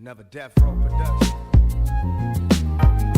Never Death Row Production.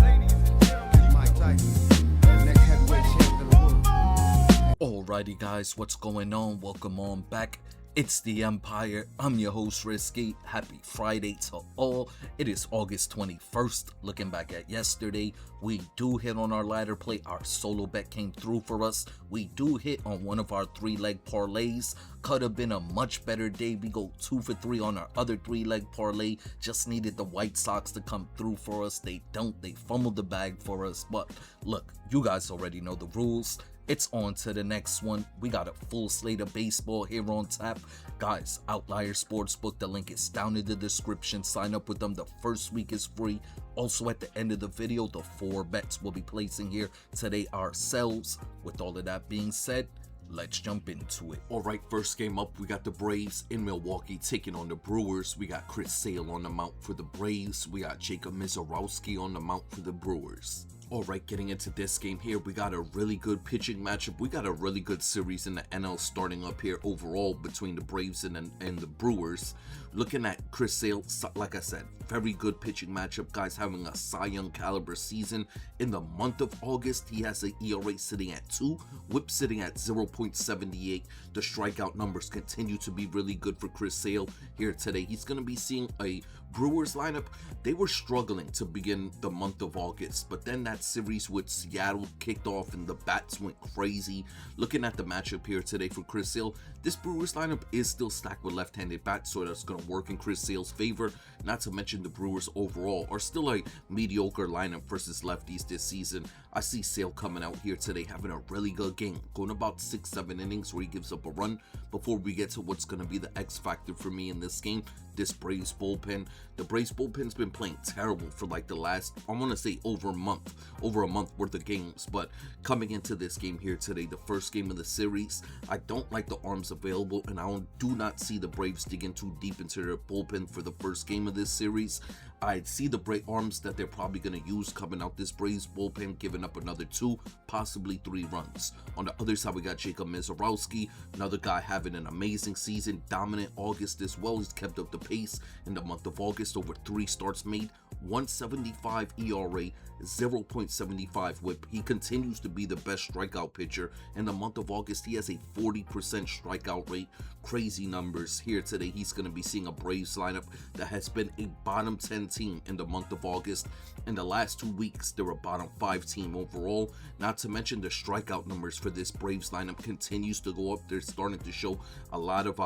Ladies and gentlemen, Mike Tyson, the next heavyweight champion of the world. Alrighty guys, what's going on? Welcome on back. It's the Empire. I'm your host Risky. Happy Friday to all. It is August 21st. Looking back at yesterday, we do hit on our ladder play. Our solo bet came through for us. We do hit on one of our 3-leg parlays. Could have been a much better day. We go 2 for 3 on our other 3-leg parlay. Just needed the White Sox to come through for us. They don't. They fumbled the bag for us. But look, you guys already know the rules. It's on to the next one. We got a full slate of baseball here on tap. Guys, Outlier Sportsbook, the link is down in the description. Sign up with them. The first week is free. Also at the end of the video, the 4 bets we'll be placing here today ourselves. With all of that being said, let's jump into it. Alright, first game up, we got the Braves in Milwaukee taking on the Brewers. We got Chris Sale on the mount for the Braves. We got Jacob Mizorowski on the mount for the Brewers. Alright, getting into this game here, we got a really good pitching matchup. We got a really good series in the NL starting up here overall between the Braves and the Brewers. Looking at Chris Sale, like I said, very good pitching matchup. Guys having a Cy Young caliber season. In the month of August, he has an ERA sitting at 2, whip sitting at 0.78. The strikeout numbers continue to be really good for Chris Sale here today. He's going to be seeing a Brewers lineup. They were struggling to begin the month of August, but then that series with Seattle kicked off and the bats went crazy. Looking at the matchup here today for Chris Sale, this Brewers lineup is still stacked with left-handed bats, so that's going to work in Chris Sale's favor. Not to mention the Brewers overall are still a mediocre lineup versus lefties this season. I see Sale coming out here today having a really good game, going about 6-7 innings where he gives up a run before we get to what's going to be the X factor for me in this game. This Braves bullpen. The Braves bullpen's been playing terrible for like the last, I want to say over a month worth of games. But coming into this game here today, the first game of the series, I don't like the arms available, and I do not see the Braves digging too deep into their bullpen for the first game of this series. I see the Brave arms that they're probably going to use coming out this Braves bullpen, giving up another 2, possibly 3 runs. On the other side, we got Jacob Mizorowski, another guy having an amazing season, dominant August as well. He's kept up the pace in the month of August, over 3 starts made, 1.75 ERA, 0.75 whip. He continues to be the best strikeout pitcher. In the month of August, he has a 40% strikeout rate. Crazy numbers here today. He's going to be seeing a Braves lineup that has been a bottom 10 team in the month of August. In the last 2 weeks, they're a bottom 5 team overall. Not to mention the strikeout numbers for this Braves lineup continues to go up. They're starting to show a lot of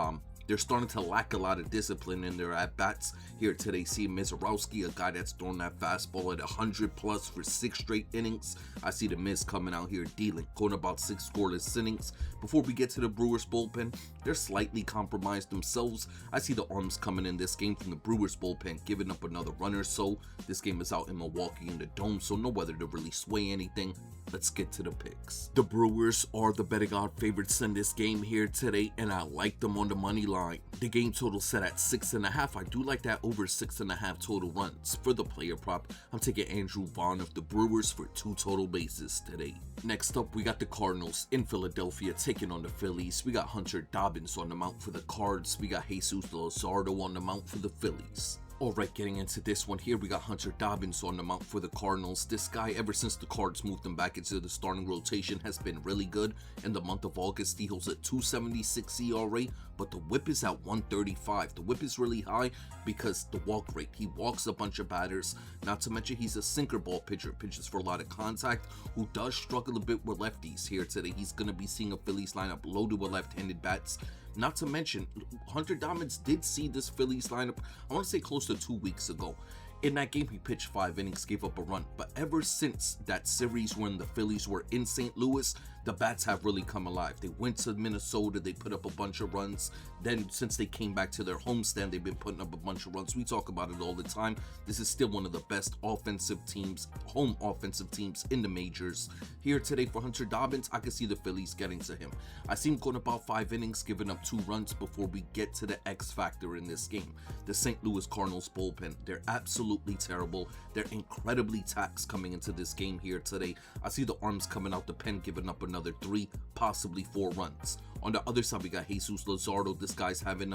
they're starting to lack a lot of discipline in their at-bats here today. See Mizorowski, a guy that's throwing that fastball at 100 plus for 6 straight innings. I see the Miz coming out here dealing, going about 6 scoreless innings. Before we get to the Brewers bullpen, they're slightly compromised themselves. I see the arms coming in this game from the Brewers bullpen, giving up another run or so. This game is out in Milwaukee in the Dome, so no weather to really sway anything. Let's get to the picks. The Brewers are the betting odd favorites in this game here today, and I like them on the money line. The game total set at 6.5. I do like that over 6.5 total runs. For the player prop, I'm taking Andrew Vaughn of the Brewers for 2 total bases today. Next up, we got the Cardinals in Philadelphia taking on the Phillies. We got Hunter Dobbins on the mount for the Cards. We got Jesus Luzardo on the mount for the Phillies. Alright, getting into this one here, we got Hunter Dobbins on the mount for the Cardinals. This guy, ever since the Cards moved him back into the starting rotation, has been really good. In the month of August, he holds a 2.76 ERA, but the whip is at 1.35. The whip is really high because the walk rate. He walks a bunch of batters. Not to mention, he's a sinker ball pitcher, pitches for a lot of contact, who does struggle a bit with lefties here today. He's going to be seeing a Phillies lineup loaded with left-handed bats. Not to mention, Hunter Dobbins did see this Phillies lineup, I want to say close to 2 weeks ago. In that game, he pitched 5 innings, gave up a run. But ever since that series when the Phillies were in St. Louis, the bats have really come alive. They went to Minnesota, they put up a bunch of runs. Then since they came back to their homestand, they've been putting up a bunch of runs. We talk about it all the time. This is still one of the best offensive teams, home offensive teams in the majors. Here today for Hunter Dobbins, I can see the Phillies getting to him. I see him going about 5 innings, giving up 2 runs before we get to the X factor in this game. The St. Louis Cardinals bullpen, they're absolutely terrible. They're incredibly taxed coming into this game here today. I see the arms coming out the pen, giving up another 3, possibly 4 runs. On the other side, we got Jesus Luzardo. This guy's having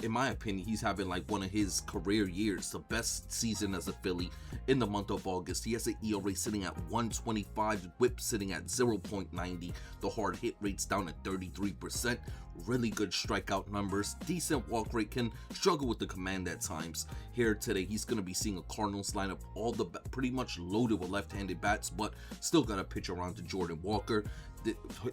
in my opinion, he's having like one of his career years, the best season as a Philly in the month of August. He has an ERA sitting at 125, whip sitting at 0.90. The hard hit rate's down at 33%. Really good strikeout numbers, decent walk rate, can struggle with the command at times. Here today, he's going to be seeing a Cardinals lineup, pretty much loaded with left-handed bats, but still got to pitch around to Jordan Walker.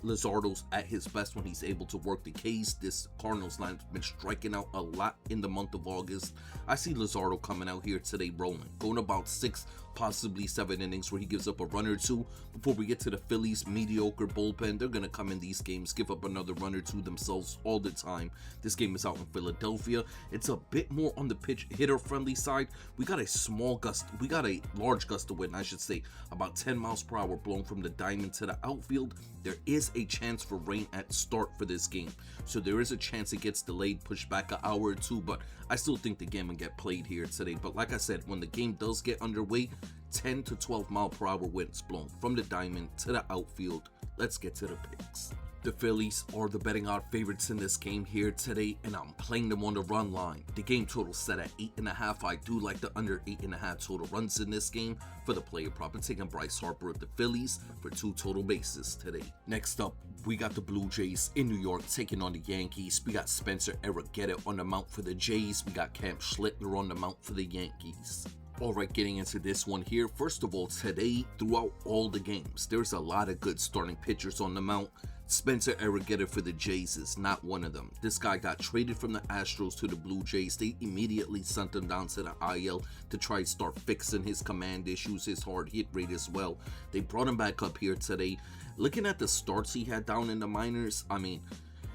Luzardo's at his best when he's able to work the K's. This Cardinals lineup's been striking out a lot in the month of August. I see Luzardo coming out here today rolling, going about 6, possibly 7 innings where he gives up a run or two. Before we get to the Phillies' mediocre bullpen, they're going to come in these games, give up another run or two themselves all the time. This game is out in Philadelphia. It's a bit more on the pitch hitter friendly side. We got a large gust of wind, I should say, about 10 miles per hour blown from the diamond to the outfield. There is a chance for rain at start for this game, so there is a chance it gets delayed, pushed back an hour or two, but I still think the game will get played here today. But like I said, when the game does get underway, 10 to 12 mile per hour winds blown from the diamond to the outfield. Let's get to the picks. The Phillies are the betting odd favorites in this game here today, and I'm playing them on the run line. The game total set at 8.5. I do like the under 8.5 total runs in this game. For the player prop, I'm taking Bryce Harper at the Phillies for 2 total bases today. Next up, we got the Blue Jays in New York taking on the Yankees. We got Spencer Arrieta on the mound for the Jays. We got Cam Schlittler on the mound for the Yankees. Alright, getting into this one here. First of all, today, throughout all the games, there's a lot of good starting pitchers on the mound. Spencer Arrieta for the Jays is not one of them. This guy got traded from the Astros to the Blue Jays. They immediately sent him down to the IL to try to start fixing his command issues, his hard hit rate as well. They brought him back up here today. Looking at the starts he had down in the minors, I mean,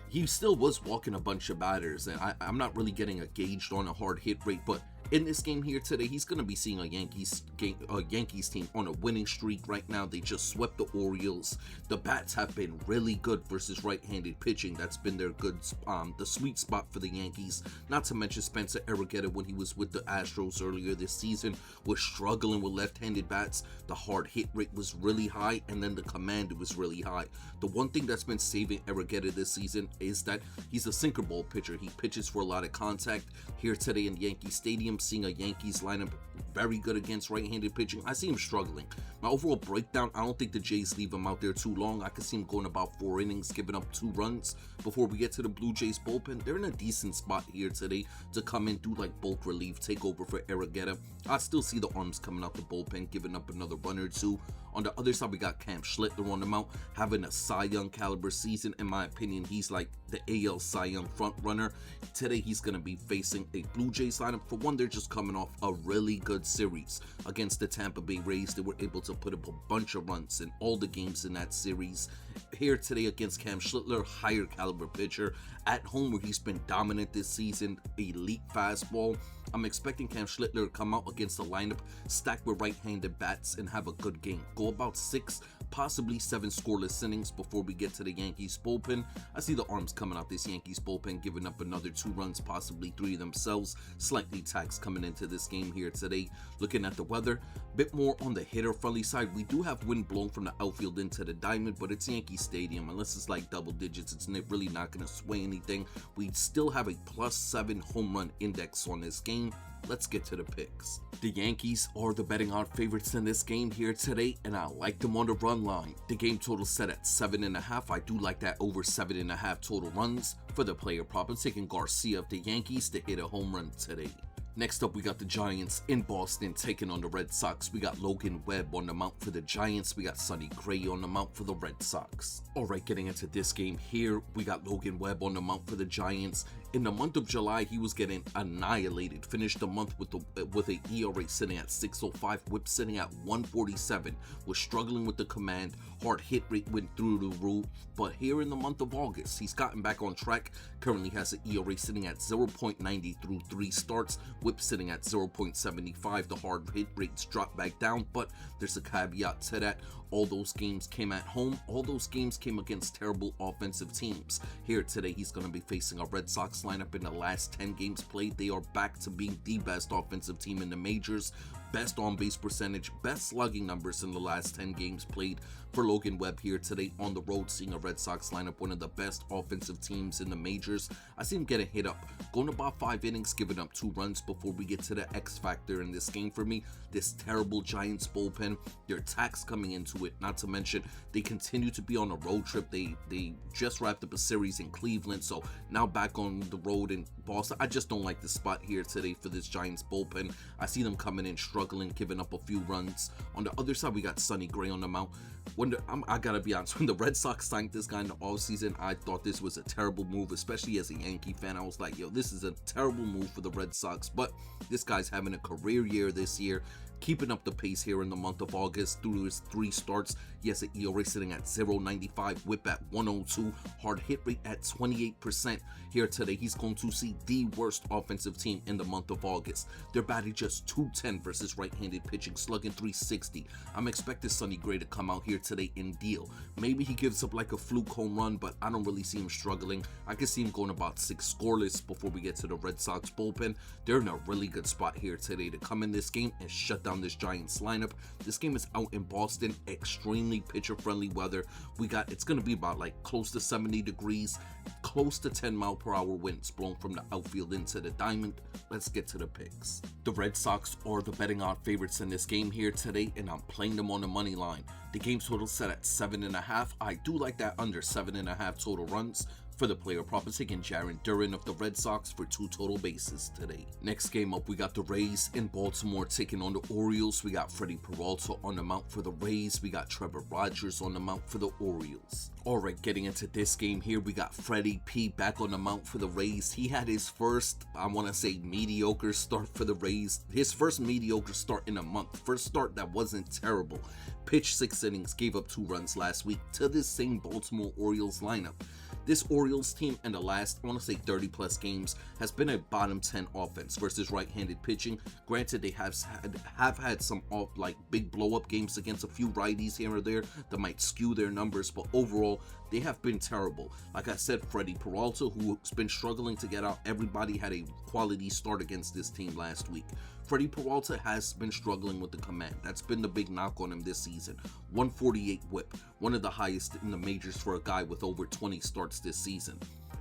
he still was walking a bunch of batters, and I'm not really getting a gauge on a hard hit rate, but in this game here today, he's going to be seeing a Yankees team on a winning streak right now. They just swept the Orioles. The bats have been really good versus right-handed pitching. That's been their the sweet spot for the Yankees. Not to mention Spencer Arrieta, when he was with the Astros earlier this season, was struggling with left-handed bats. The hard hit rate was really high, and then the command was really high. The one thing that's been saving Arrieta this season is that he's a sinker ball pitcher. He pitches for a lot of contact. Here today in Yankee Stadium, seeing a Yankees lineup very good against right-handed pitching, I see him struggling. My overall breakdown, I don't think the Jays leave him out there too long. I could see him going about 4 innings, giving up 2 runs. Before we get to the Blue Jays bullpen, they're in a decent spot here today to come in, do like bulk relief, take over for Arrieta. I still see the arms coming out the bullpen, giving up another run or two. On the other side, we got Cam Schlittler on the mound, having a Cy Young caliber season. In my opinion, he's like the AL Cy Young front runner. Today, he's going to be facing a Blue Jays lineup. For one, they're just coming off a really good series against the Tampa Bay Rays. They were able to put up a bunch of runs in all the games in that series. Here today against Cam Schlittler, higher caliber pitcher. At home, where he's been dominant this season, elite fastball. I'm expecting Cam Schlittler to come out against a lineup stacked with right-handed bats and have a good game. Go about 6, possibly 7 scoreless innings before we get to the Yankees bullpen. I see the arms coming out this Yankees bullpen, giving up another 2 runs, possibly 3 themselves. Slightly taxed coming into this game here today. Looking at the weather, a bit more on the hitter-friendly side. We do have wind blown from the outfield into the diamond, but it's Yankee Stadium. Unless it's like double digits, it's really not going to sway anything. We still have a +7 home run index on this game. Let's get to the picks. The Yankees are the betting odd favorites in this game here today, and I like them on the run line. The game total set at 7.5. I do like that over 7.5 total runs. For the player prop, I'm taking Garcia of the Yankees to hit a home run today. Next up, we got the Giants in Boston taking on the Red Sox. We got Logan Webb on the mound for the Giants. We got Sonny Gray on the mound for the Red Sox. Alright, getting into this game here, we got Logan Webb on the mound for the Giants. In the month of July, he was getting annihilated. Finished the month with a ERA sitting at 6.05, whip sitting at 147. Was struggling with the command. Hard hit rate went through the roof. But here in the month of August, he's gotten back on track. Currently has an ERA sitting at 0.90 through 3 starts. Whip sitting at 0.75. The hard hit rates dropped back down, but there's a caveat to that. All those games came at home. All those games came against terrible offensive teams. Here today, he's going to be facing a Red Sox lineup in the last 10 games played. They are back to being the best offensive team in the majors. best on-base percentage, best slugging numbers in the last 10 games played for Logan Webb here today on the road, seeing a Red Sox lineup, one of the best offensive teams in the majors. I see him get a hit up, going about 5 innings, giving up 2 runs before we get to the X factor in this game for me. This terrible Giants bullpen, their attacks coming into it, not to mention they continue to be on a road trip. They just wrapped up a series in Cleveland, so now back on the road in Boston. I just don't like the spot here today for this Giants bullpen. I see them coming in struggling, giving up a few runs. On the other side, we got Sonny Gray on the mound. I gotta be honest, when the Red Sox signed this guy in the offseason, I thought this was a terrible move, especially as a Yankee fan. I was like, yo, this is a terrible move for the Red Sox, but this guy's having a career year this year, keeping up the pace here in the month of August through his 3 starts. He has an ERA sitting at 0.95, whip at 102, hard hit rate at 28%. Here today, he's going to see the worst offensive team in the month of August. They're batting just .210 versus right-handed pitching, slugging .360. I'm expecting Sonny Gray to come out here today and deal. Maybe he gives up like a fluke home run, but I don't really see him struggling. I can see him going about 6 scoreless before we get to the Red Sox bullpen. They're in a really good spot here today to come in this game and shut down this Giants lineup. This game is out in Boston, extremely pitcher-friendly weather. It's going to be about like close to 70 degrees, close to 10-mile-per-hour winds blowing from the outfield into the diamond. Let's get to the picks. The Red Sox are the betting odds favorites in this game here today, and I'm playing them on the money line. The game total set at 7.5. I do like that under 7.5 total runs. For the player prop, taking Jarren Duran of the Red Sox for 2 total bases today. Next game up, we got the Rays in Baltimore taking on the Orioles. We got Freddie Peralta on the mound for the Rays. We got Trevor Rogers on the mound for the Orioles. Alright, getting into this game here, we got Freddie P back on the mound for the Rays. He had his first, I want to say, mediocre start for the Rays. His first mediocre start in a month. First start that wasn't terrible. Pitched 6 innings, gave up 2 runs last week to this same Baltimore Orioles lineup. This Orioles team in the last, I want to say 30 plus games, has been a bottom 10 offense versus right-handed pitching. Granted, they have had some big blow-up games against a few righties here or there that might skew their numbers, but overall, they have been terrible. Like I said, Freddie Peralta, who's been struggling to get out, everybody had a quality start against this team last week. Freddie Peralta has been struggling with the command. That's been the big knock on him this season. 148 whip, one of the highest in the majors for a guy with over 20 starts this season.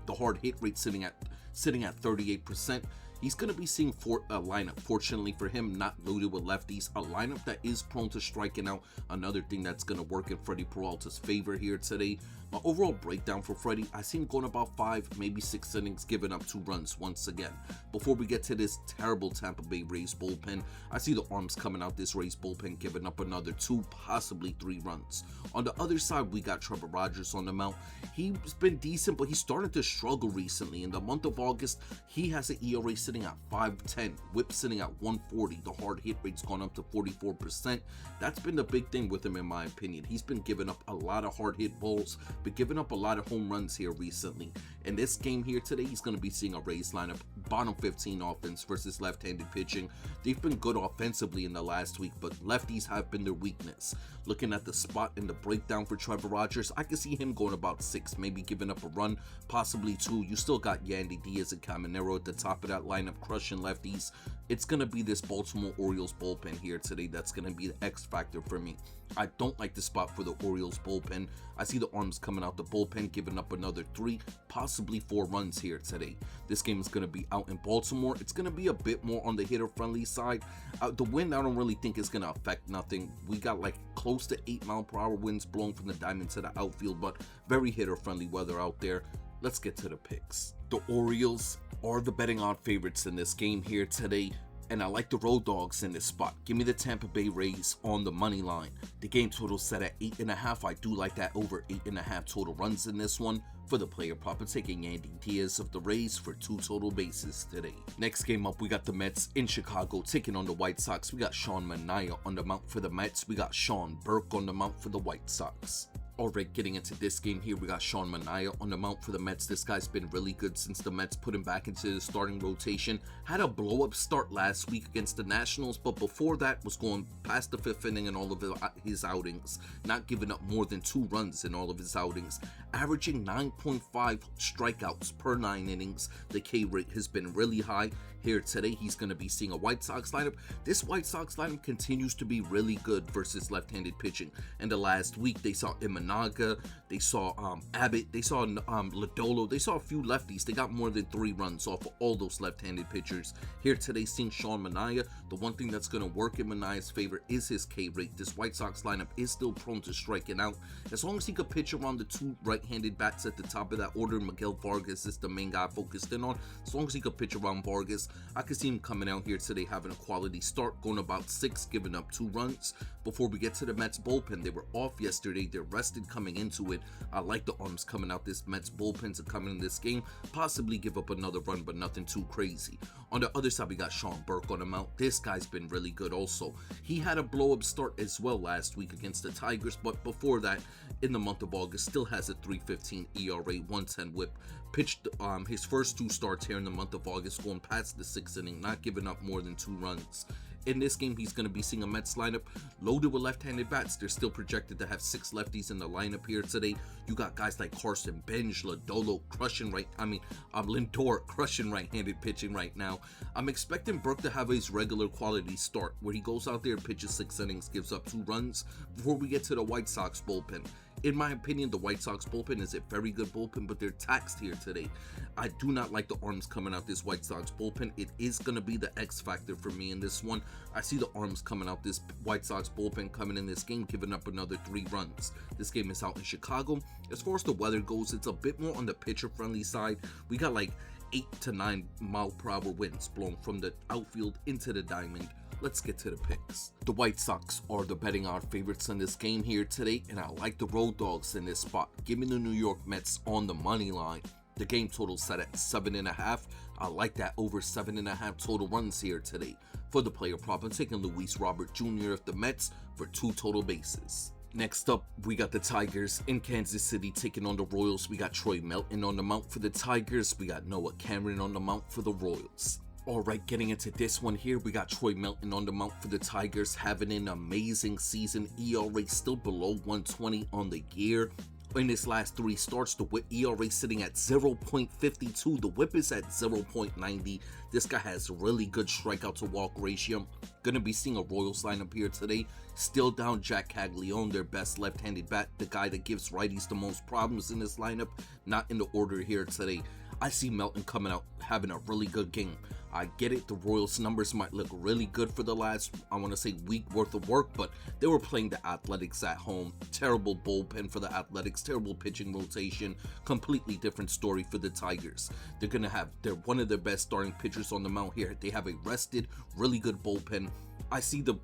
The hard hit rate sitting at 38%. He's going to be seeing a lineup, fortunately for him, not loaded with lefties, a lineup that is prone to striking out. Another thing that's going to work in Freddie Peralta's favor here today. My overall breakdown for Freddie, I see him going about 5, maybe 6 innings, giving up 2 runs once again. Before we get to this terrible Tampa Bay Rays bullpen, I see the arms coming out this Rays bullpen, giving up another 2, possibly 3 runs. On the other side, we got Trevor Rogers on the mound. He's been decent, but he started to struggle recently. In the month of August, he has an ERA sitting at 5.10, whip sitting at 140. The hard hit rate's gone up to 44%. That's been the big thing with him, in my opinion. He's been giving up a lot of hard hit balls, but giving up a lot of home runs here recently. In this game here today, he's going to be seeing a Rays lineup, bottom 15 offense versus left-handed pitching. They've been good offensively in the last week, but lefties have been their weakness. Looking at the spot in the breakdown for Trevor Rogers, I can see him going about 6, maybe giving up a run, possibly 2. You still got Yandy Diaz and Caminero at the top of that lineup, crushing lefties. It's going to be this Baltimore Orioles bullpen here today that's going to be the X factor for me. I don't like the spot for the Orioles bullpen. I see the arms coming out the bullpen, giving up another 3, possibly 4 runs here today. This game is going to be out in Baltimore. It's going to be a bit more on the hitter-friendly side. The wind, I don't really think is going to affect nothing. We got like close to 8-mile-per-hour winds blowing from the diamond to the outfield, but very hitter-friendly weather out there. Let's get to the picks. The Orioles are the betting odds favorites in this game here today, and I like the road dogs in this spot. Give me the Tampa Bay Rays on the money line. The game total set at 8.5. I do like that over 8.5 total runs in this one. For the player prop, I'm taking Yandy Diaz of the Rays for 2 total bases today. Next game up, we got the Mets in Chicago taking on the White Sox. We got Sean Manaea on the mound for the Mets. We got Sean Burke on the mound for the White Sox. Alright, getting into this game here, we got Sean Manaea on the mound for the Mets. This guy's been really good since the Mets put him back into the starting rotation. Had a blow-up start last week against the Nationals, but before that was going past the 5th inning in all of his outings, not giving up more than 2 runs in all of his outings, averaging 9.5 strikeouts per 9 innings. The K rate has been really high. Here today, he's going to be seeing a White Sox lineup. This White Sox lineup continues to be really good versus left-handed pitching. And the last week, they saw Imanaga, they saw Abbott, they saw Lodolo, they saw a few lefties. They got more than 3 runs off of all those left-handed pitchers. Here today, seeing Sean Manaea. The one thing that's going to work in Manaea's favor is his K rate. This White Sox lineup is still prone to striking out. As long as he could pitch around the 2 right-handed bats at the top of that order, Miguel Vargas is the main guy focused in on. As long as he could pitch around Vargas, I could see him coming out here today having a quality start, going about 6, giving up 2 runs. Before we get to the Mets bullpen, they were off yesterday. They're rested coming into it. I like the arms coming out this Mets bullpen to come in this game, possibly give up another run, but nothing too crazy. On the other side, we got Sean Burke on the mount. This guy's been really good also. He had a blow-up start as well last week against the Tigers, but before that, in the month of August, still has a 3.15 ERA, 110 whip. Pitched his first 2 starts here in the month of August, going past the 6th inning, not giving up more than 2 runs. In this game, he's going to be seeing a Mets lineup loaded with left-handed bats. They're still projected to have 6 lefties in the lineup here today. You got guys like Carson Bench, Lodolo crushing Lindor crushing right-handed pitching right now. I'm expecting Burke to have his regular quality start where he goes out there, pitches 6 innings, gives up 2 runs before we get to the White Sox bullpen. In my opinion, the White Sox bullpen is a very good bullpen, but they're taxed here today. I do not like the arms coming out this White Sox bullpen. It is going to be the X factor for me in this one. I see the arms coming out this White Sox bullpen coming in this game, giving up another 3 runs. This game is out in Chicago. As far as the weather goes, it's a bit more on the pitcher-friendly side. We got like 8 to 9 mile per hour winds blowing from the outfield into the diamond. Let's get to the picks. The White Sox are the betting odds favorites in this game here today, and I like the road dogs in this spot. Give me the New York Mets on the money line. The game total set at 7.5. I like that over 7.5 total runs here today. For the player prop, I'm taking Luis Robert Jr. of the Mets for 2 total bases. Next up, we got the Tigers in Kansas City taking on the Royals. We got Troy Melton on the mount for the Tigers. We got Noah Cameron on the mount for the Royals. Alright, getting into this one here, we got Troy Melton on the mount for the Tigers, having an amazing season. ERA still below 120 on the year. In his last 3 starts, the whip ERA sitting at 0.52. The whip is at 0.90. This guy has really good strikeout to walk ratio. Gonna be seeing a Royals lineup here today. Still down Jack Caglione, their best left-handed bat, the guy that gives righties the most problems in this lineup. Not in the order here today. I see Melton coming out having a really good game. I get it, the Royals numbers might look really good for the last, I want to say, week worth of work, but they were playing the Athletics at home. Terrible bullpen for the Athletics, terrible pitching rotation, completely different story for the Tigers. They're one of their best starting pitchers on the mound here. They have a rested, really good bullpen. I see the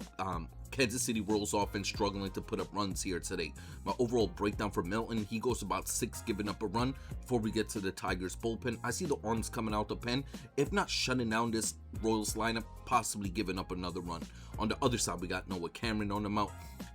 Kansas City Royals offense struggling to put up runs here today. My overall breakdown for Melton, he goes about 6 giving up a run before we get to the Tigers bullpen. I see the arms coming out the pen, if not shutting down this Royals lineup, possibly giving up another run. On the other side, we got Noah Cameron on the mount.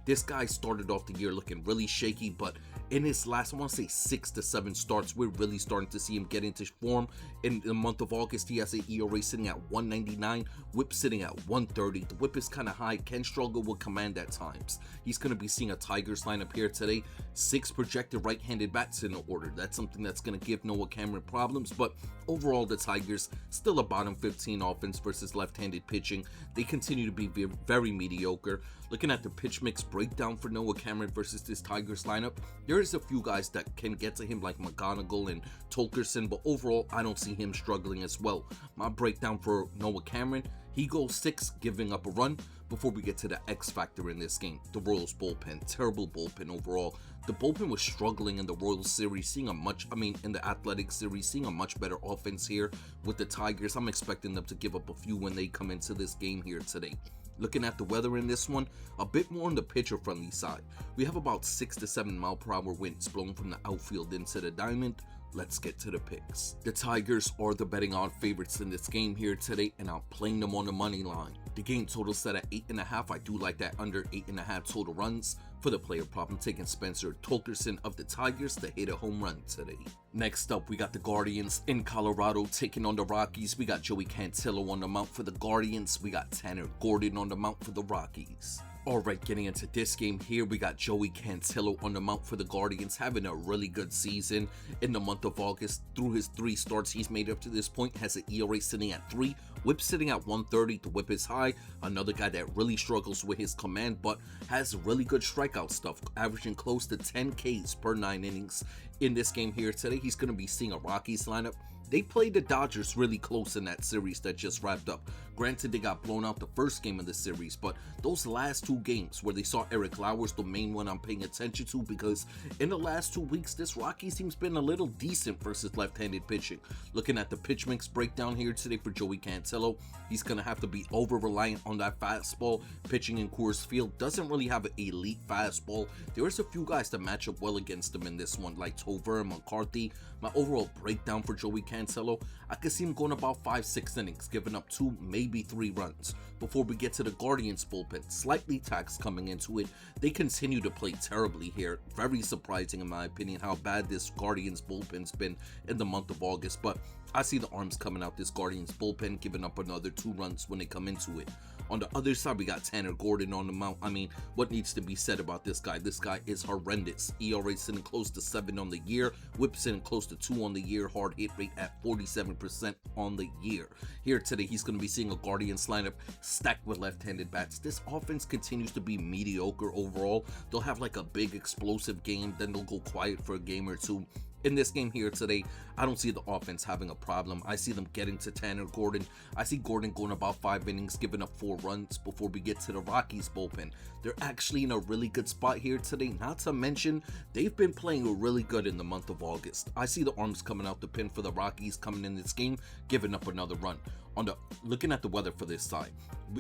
This guy started off the year looking really shaky, but in his last, I want to say 6 to 7 starts, we're really starting to see him get into form. In the month of August, he has an ERA sitting at 199, whip sitting at 130. The whip is kind of high, can struggle with command at times. He's going to be seeing a Tigers lineup here today. 6 projected right-handed bats in the order. That's something that's going to give Noah Cameron problems, but overall, the Tigers still a bottom 15 offense versus left-handed pitching. They continue to be very mediocre. Looking at the pitch mix breakdown for Noah Cameron versus this Tigers lineup, there is a few guys that can get to him like McGonigal and Tolkerson, but overall, I don't see him struggling as well. My breakdown for Noah Cameron, he goes 6, giving up a run before we get to the X factor in this game. The Royals bullpen, terrible bullpen overall. The bullpen was struggling in the Royals series, in the Athletics series, seeing a much better offense here with the Tigers. I'm expecting them to give up a few when they come into this game here today. Looking at the weather in this one, a bit more on the pitcher-friendly side. We have about 6 to 7 mile per hour winds blowing from the outfield into the diamond. Let's get to the picks. The Tigers are the betting odd favorites in this game here today, and I'm playing them on the money line. The game total set at 8.5. I do like that under 8.5 total runs. For the player prop, I'm taking Spencer Torkelson of the Tigers to hit a home run today. Next up, we got the Guardians in Colorado taking on the Rockies. We got Joey Cantillo on the mount for the Guardians. We got Tanner Gordon on the mount for the Rockies. Alright, getting into this game here, we got Joey Cantillo on the mount for the Guardians, having a really good season in the month of August. Through his 3 starts he's made up to this point, has an ERA sitting at 3, whip sitting at 130, the whip is high. Another guy that really struggles with his command, but has really good strikeout stuff, averaging close to 10 Ks per 9 innings. In this game here today, he's going to be seeing a Rockies lineup. They played the Dodgers really close in that series that just wrapped up. Granted, they got blown out the first game of the series, but those last 2 games where they saw Eric Lauer's the main one I'm paying attention to, because in the last 2 weeks, this Rockies team's been a little decent versus left-handed pitching. Looking at the pitch mix breakdown here today for Joey Cantillo, he's going to have to be over-reliant on that fastball. Pitching in Coors Field doesn't really have an elite fastball. There's a few guys that match up well against him in this one, like Tover and McCarthy. My overall breakdown for Joey Cantillo, I could see him going about 5-6 innings, giving up 2, maybe 3 runs. Before we get to the Guardians bullpen, slightly taxed coming into it. They continue to play terribly here. Very surprising in my opinion how bad this Guardians bullpen's been in the month of August, but I see the arms coming out this Guardians bullpen, giving up another 2 runs when they come into it. On the other side, we got Tanner Gordon on the mount. I mean, what needs to be said about this guy? This guy is horrendous. ERA sitting close to 7 on the year, whip sitting close to 2 on the year, hard hit rate at 47% on the year. Here today, he's going to be seeing a Guardians lineup stacked with left-handed bats. This offense continues to be mediocre overall. They'll have like a big explosive game, then they'll go quiet for a game or 2. In this game here today, I don't see the offense having a problem. I see them getting to Tanner Gordon. I see Gordon going about 5 innings, giving up 4 runs before we get to the Rockies bullpen. They're actually in a really good spot here today. Not to mention, they've been playing really good in the month of August. I see the arms coming out the pin for the Rockies coming in this game, giving up another run. Looking at the weather for this side,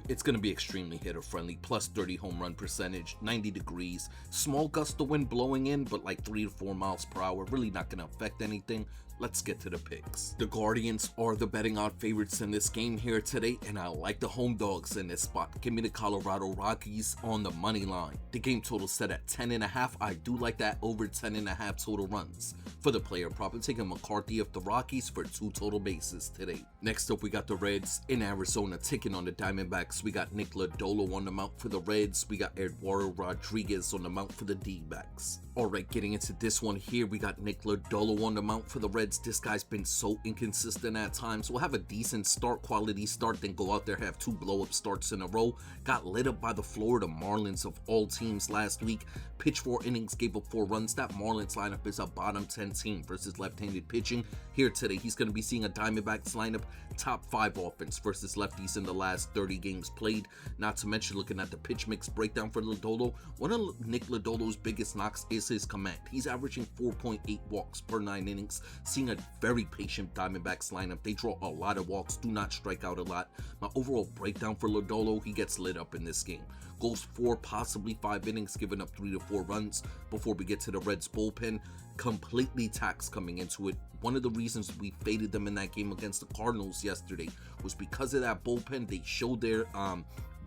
it's going to be extremely hitter friendly, plus 30 home run percentage, 90 degrees, small gust of wind blowing in, but like 3 to 4 miles per hour, really not going to affect anything. Let's get to the picks. The Guardians are the betting odd favorites in this game here today, and I like the home dogs in this spot. Give me the Colorado Rockies on the money line. The game total set at 10.5. I do like that over 10.5 total runs. For the player prop, I'm taking McCarthy of the Rockies for 2 total bases today. Next up, we got the Reds in Arizona taking on the Diamondbacks. We got Nick Lodolo on the mount for the Reds. We got Eduardo Rodriguez on the mount for the D-backs. Alright, getting into this one here, we got Nick Lodolo on the mount for the Reds. This guy's been so inconsistent at times. We'll have a decent start, quality start, then go out there, have 2 blow-up starts in a row. Got lit up by the Florida Marlins of all teams last week. Pitched 4 innings, gave up 4 runs. That Marlins lineup is a bottom 10 team versus left-handed pitching. Here today, he's going to be seeing a Diamondbacks lineup, top 5 offense versus lefties in the last 30 games played. Not to mention, looking at the pitch mix breakdown for Lodolo, one of Nick Lodolo's biggest knocks is his command. He's averaging 4.8 walks per 9 innings, seeing a very patient Diamondbacks lineup. They draw a lot of walks, do not strike out a lot. My overall breakdown for Lodolo, he gets lit up in this game. Goes 4, possibly 5 innings, giving up 3 to 4 runs before we get to the Reds bullpen. Completely taxed coming into it. One of the reasons we faded them in that game against the Cardinals yesterday was because of that bullpen. They showed their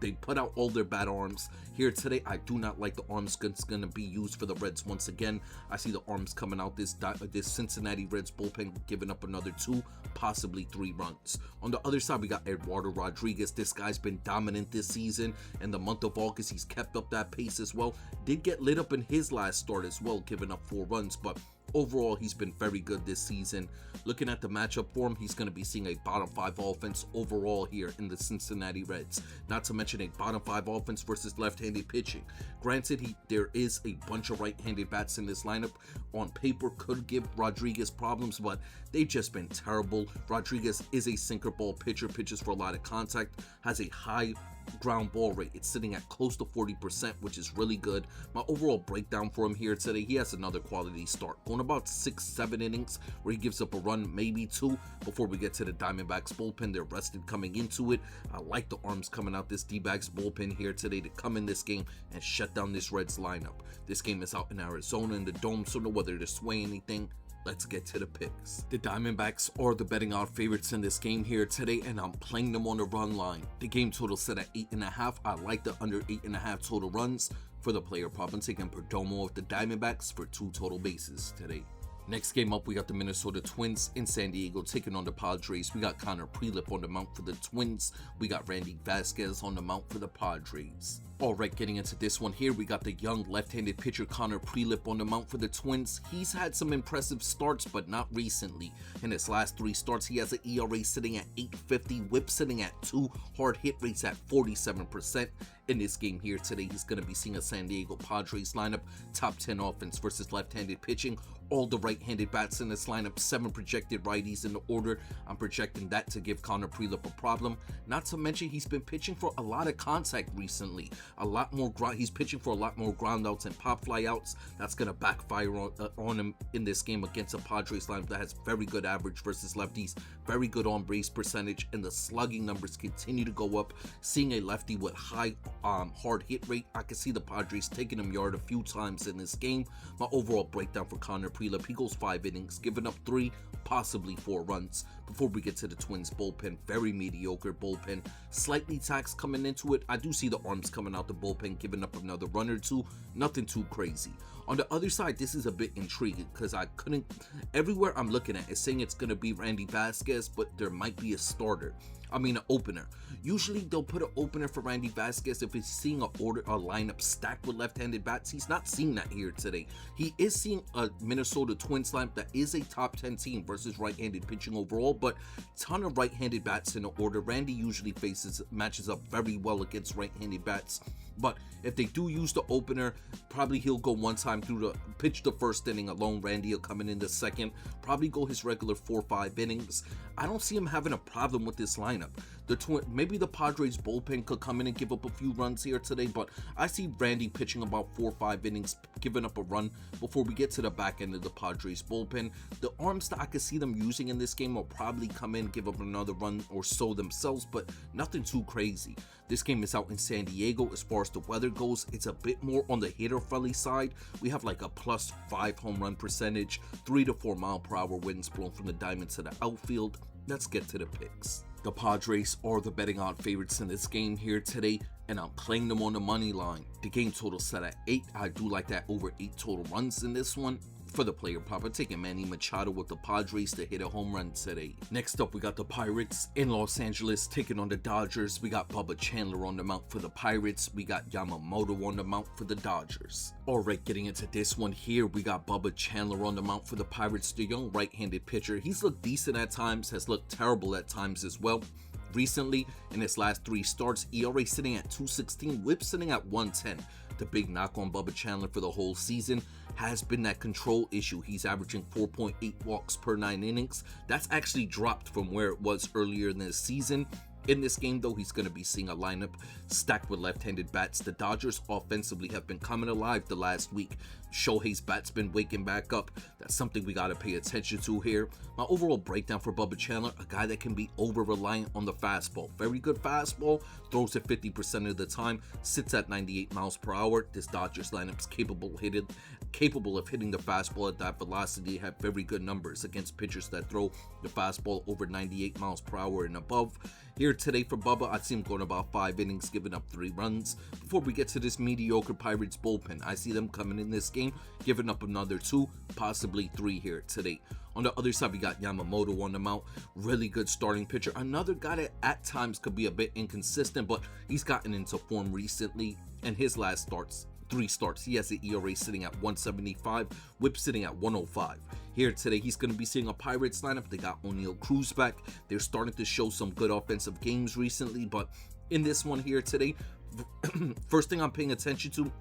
they put out all their bad arms. Here today, I do not like the arms that's going to be used for the Reds once again. I see the arms coming out this Cincinnati Reds bullpen giving up another 2, possibly 3 runs. On the other side, we got Eduardo Rodriguez. This guy's been dominant this season. In the month of August, he's kept up that pace as well. Did get lit up in his last start as well, giving up 4 runs, but overall, he's been very good this season. Looking at the matchup for him, he's going to be seeing a bottom 5 offense overall here in the Cincinnati Reds. Not to mention a bottom 5 offense versus left-handed pitching. Granted, there is a bunch of right-handed bats in this lineup. On paper, could give Rodriguez problems, but they've just been terrible. Rodriguez is a sinker ball pitcher, pitches for a lot of contact, has a high ground ball rate. It's sitting at close to 40%, which is really good. My overall breakdown for him here today, he has another quality start, going about 6-7 innings where he gives up a run, maybe 2 before we get to the Diamondbacks bullpen. They're rested coming into it. I like the arms coming out this D-backs bullpen here today to come in this game and shut down this Reds lineup. This game is out in Arizona in the Dome, so no weather to sway anything. Let's get to the picks. The Diamondbacks are the betting odd favorites in this game here today, and I'm playing them on the run line. The game total set at 8.5. I like the under 8.5 total runs. For the player prop, I'm taking Perdomo of the Diamondbacks for 2 total bases today. Next game up, we got the Minnesota Twins in San Diego taking on the Padres. We got Connor Prelip on the mount for the Twins. We got Randy Vasquez on the mount for the Padres. Alright, getting into this one here, we got the young left-handed pitcher Connor Prelip on the mound for the Twins. He's had some impressive starts, but not recently. In his last 3 starts, he has an ERA sitting at 8.50, whip sitting at 2, hard hit rates at 47%. In this game here today, he's going to be seeing a San Diego Padres lineup, top 10 offense versus left-handed pitching. All the right-handed bats in this lineup, 7 projected righties in the order. I'm projecting that to give Connor Prelip a problem. Not to mention, he's been pitching for a lot of contact recently. He's pitching for a lot more ground outs and pop fly outs. That's going to backfire on him in this game against a Padres lineup that has very good average versus lefties, very good on base percentage, and the slugging numbers continue to go up. Seeing a lefty with high hard hit rate, I can see the Padres taking him yard a few times in this game. My overall breakdown for Connor Prelip, he goes 5 innings, giving up 3, possibly 4 runs. Before we get to the Twins bullpen, very mediocre bullpen, slightly taxed coming into it. I do see the arms coming out the bullpen, giving up another run or 2, nothing too crazy. On the other side, this is a bit intriguing because everywhere I'm looking at is saying it's going to be Randy Vasquez, but there might be an opener. Usually they'll put an opener for Randy Vasquez if he's seeing a lineup stacked with left-handed bats. He's not seeing that here today. He is seeing a Minnesota Twins lineup that is a top 10 team versus right-handed pitching overall, but ton of right-handed bats in the order. Randy usually matches up very well against right-handed bats. But if they do use the opener, probably he'll go one time pitch the first inning alone. Randy will come in the second, probably go his regular 4-5 innings. I don't see him having a problem with this lineup. Maybe the Padres bullpen could come in and give up a few runs here today, but I see Randy pitching about 4-5 innings, giving up a run before we get to the back end of the Padres bullpen. The arms that I could see them using in this game will probably come in, give up another run or so themselves, but nothing too crazy. This game is out in San Diego. As far as the weather goes, it's a bit more on the hitter-friendly side. We have like a +5 home run percentage, 3 to 4 mile-per-hour winds blowing from the diamond to the outfield. Let's get to the picks. The Padres are the betting odd favorites in this game here today, and I'm playing them on the money line. The game total set at 8. I do like that over 8 total runs in this one. For the player prop, I'm taking Manny Machado with the Padres to hit a home run today. Next up, we got the Pirates in Los Angeles taking on the Dodgers. We got Bubba Chandler on the mount for the Pirates. We got Yamamoto on the mount for the Dodgers. Alright, getting into this one here, we got Bubba Chandler on the mount for the Pirates, the young right-handed pitcher. He's looked decent at times, has looked terrible at times as well. Recently, in his last 3 starts, ERA sitting at 2.16, whip sitting at 1.10. The big knock on Bubba Chandler for the whole season has been that control issue. He's averaging 4.8 walks per 9 innings. That's actually dropped from where it was earlier in the season. In this game, though, he's going to be seeing a lineup stacked with left-handed bats. The Dodgers offensively have been coming alive the last week. Shohei's bat's been waking back up. That's something we got to pay attention to here. My overall breakdown for Bubba Chandler, a guy that can be over-reliant on the fastball. Very good fastball, throws it 50% of the time, sits at 98 miles per hour. This Dodgers lineup's capable of hitting the fastball at that velocity. Have very good numbers against pitchers that throw the fastball over 98 miles per hour and above. Here today for Bubba, I see him going about 5 innings, giving up 3 runs. Before we get to this mediocre Pirates bullpen, I see them coming in this game, giving up another 2, possibly 3 here today. On the other side, we got Yamamoto on the mount. Really good starting pitcher. Another guy that at times could be a bit inconsistent, but he's gotten into form recently. And his last 3 starts, he has the ERA sitting at 1.75, whip sitting at 1.05. Here today, he's going to be seeing a Pirates lineup. They got O'Neal Cruz back. They're starting to show some good offensive games recently, but in this one here today, first thing I'm paying attention to,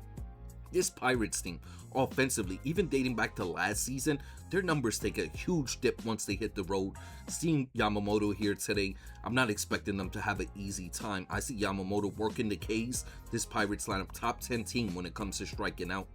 this Pirates team, offensively, even dating back to last season, their numbers take a huge dip once they hit the road. Seeing Yamamoto here today, I'm not expecting them to have an easy time. I see Yamamoto working the K's. This Pirates lineup, top 10 team when it comes to striking out.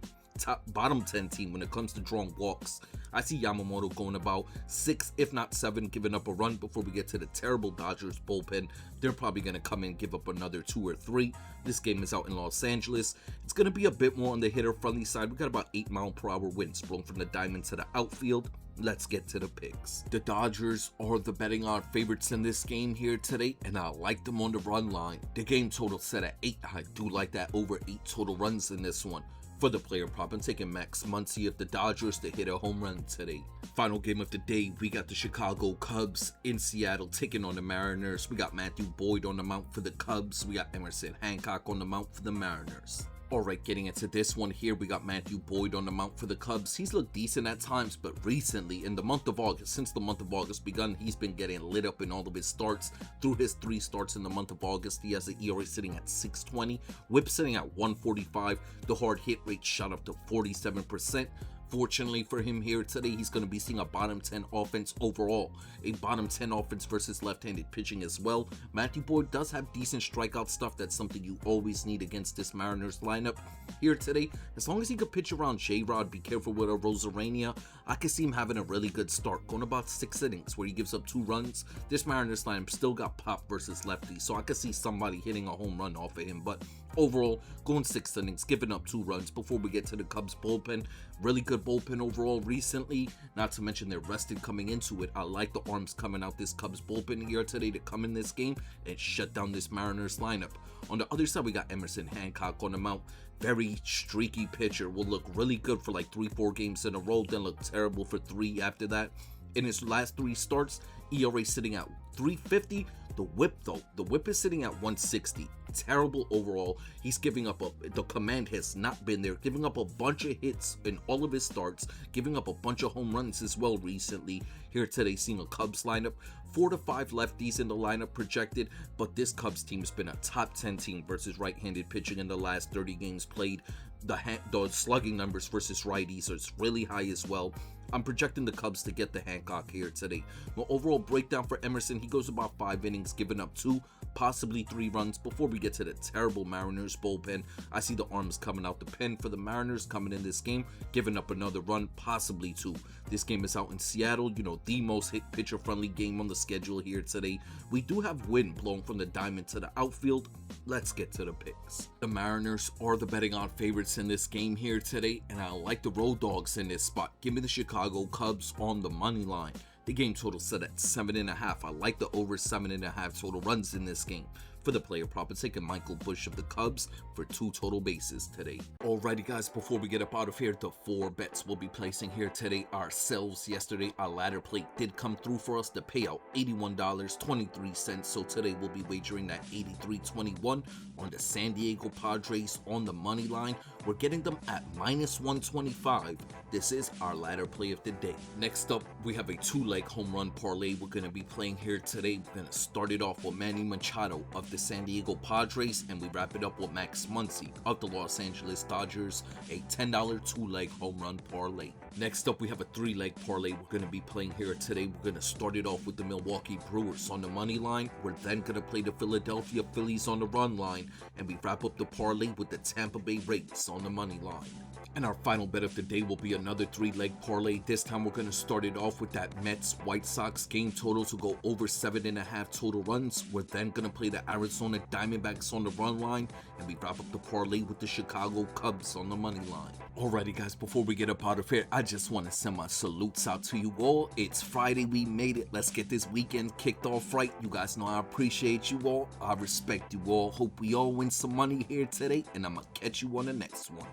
Bottom 10 team when it comes to drawing walks. I see Yamamoto going about 6, if not 7, giving up a run before we get to the terrible Dodgers bullpen. They're probably going to come in and give up another 2 or 3. This game is out in Los Angeles. It's going to be a bit more on the hitter-friendly side. We got about 8 mile-per-hour winds blowing from the diamond to the outfield. Let's get to the picks. The Dodgers are the betting odd favorites in this game here today, and I like them on the run line. The game total set at 8. I do like that over 8 total runs in this one. For the player prop, I'm taking Max Muncy of the Dodgers to hit a home run today. Final game of the day, we got the Chicago Cubs in Seattle taking on the Mariners. We got Matthew Boyd on the mound for the Cubs. We got Emerson Hancock on the mound for the Mariners. Alright, getting into this one here, we got Matthew Boyd on the mound for the Cubs. He's looked decent at times, but recently, in the month of August, since the month of August begun, he's been getting lit up in all of his starts. Through his 3 starts in the month of August, he has an ERA sitting at 6.20, whip sitting at 145, the hard hit rate shot up to 47%. Fortunately for him here today, he's going to be seeing a bottom 10 offense overall, a bottom 10 offense versus left-handed pitching as well. Matthew Boyd does have decent strikeout stuff. That's something you always need against this Mariners lineup here today. As long as he could pitch around J-Rod, be careful with a Rosarania, I could see him having a really good start, going about 6 innings where he gives up 2 runs. This Mariners lineup still got pop versus lefty, so I could see somebody hitting a home run off of him, but overall, going 6 innings, giving up 2 runs before we get to the Cubs bullpen. Really good bullpen overall recently, not to mention they're rested coming into it. I like the arms coming out this Cubs bullpen here today to come in this game and shut down this Mariners lineup. On the other side, we got Emerson Hancock on the mound. Very streaky pitcher, will look really good for like 3-4 games in a row, then look terrible for 3 after that. In his last 3 starts, ERA sitting at 3.50. The whip is sitting at 160. Terrible overall. He's giving up the command has not been there, giving up a bunch of hits in all of his starts, giving up a bunch of home runs as well recently. Here today, seeing a Cubs lineup, 4 to 5 lefties in the lineup projected, but this Cubs team has been a top 10 team versus right-handed pitching in the last 30 games played. The slugging numbers versus righties are really high as well. I'm projecting the Cubs to get the Hancock here today. The overall breakdown for Emerson, he goes about 5 innings, giving up 2, possibly 3 runs before we get to the terrible Mariners bullpen. I see the arms coming out the pen for the Mariners coming in this game, giving up another run, possibly 2. This game is out in Seattle, you know, the most hit pitcher friendly game on the schedule here today. We do have wind blowing from the diamond to the outfield. Let's get to the picks. The Mariners are the betting odds favorites in this game here today, and I like the road dogs in this spot. Give me the Chicago Cubs on the money line. The game total set at 7.5. I like the over 7.5 total runs in this game. For the player prop, I'm taking Michael Busch of the Cubs for 2 total bases today. Alrighty guys, before we get up out of here, the 4 bets we'll be placing here today ourselves. Yesterday, our ladder plate did come through for us to pay out $81.23. So today we'll be wagering that $83.21 on the San Diego Padres on the money line. We're getting them at -125. This is our ladder play of the day. Next up, we have a 2-leg home run parlay we're going to be playing here today. We're going to start it off with Manny Machado of the San Diego Padres, and we wrap it up with Max Muncy of the Los Angeles Dodgers, a $10 2-leg home run parlay. Next up, we have a 3-leg parlay we're going to be playing here today. We're going to start it off with the Milwaukee Brewers on the money line. We're then going to play the Philadelphia Phillies on the run line, and we wrap up the parlay with the Tampa Bay Rays on the money line. And our final bet of the day will be another 3-leg parlay. This time we're going to start it off with that Mets-White Sox game total to go over 7.5 total runs. We're then going to play the Arizona Diamondbacks on the run line, and we wrap up the parlay with the Chicago Cubs on the money line. Alrighty guys, before we get up out of here, I just want to send my salutes out to you all. It's Friday, we made it. Let's get this weekend kicked off right. You guys know I appreciate you all. I respect you all. Hope we all win some money here today, and I'm going to catch you on the next one.